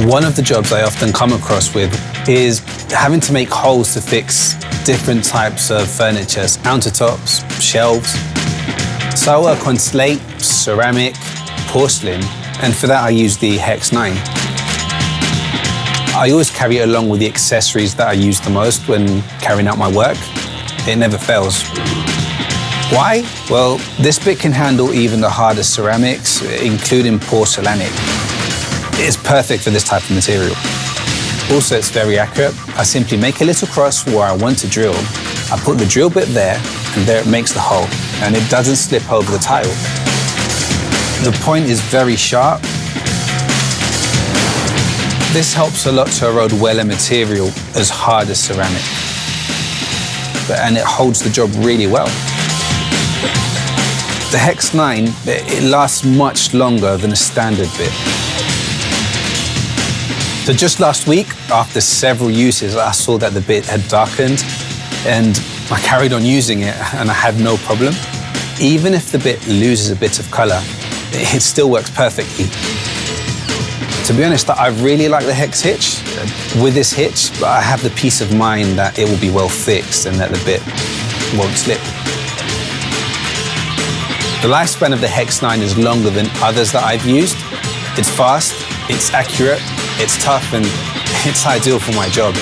One of the jobs I often come across with is having to make holes to fix different types of furniture, countertops, shelves. So I work on slate, ceramic, porcelain, and for that I use the HEX-9. I always carry it along with the accessories that I use the most when carrying out my work. It never fails. Why? Well, this bit can handle even the hardest ceramics, including porcelainic. It's perfect for this type of material. Also, it's very accurate. I simply make a little cross where I want to drill. I put the drill bit there, and there it makes the hole, and it doesn't slip over the tile. The point is very sharp. This helps a lot to erode well a material as hard as ceramic. And it holds the job really well. The HEX-9, it lasts much longer than a standard bit. So just last week, after several uses, I saw that the bit had darkened, and I carried on using it, and I had no problem. Even if the bit loses a bit of color, it still works perfectly. To be honest, I really like the Hex hitch. With this hitch, I have the peace of mind that it will be well fixed and that the bit won't slip. The lifespan of the HEX-9 is longer than others that I've used. It's fast, it's accurate, it's tough, and it's ideal for my job.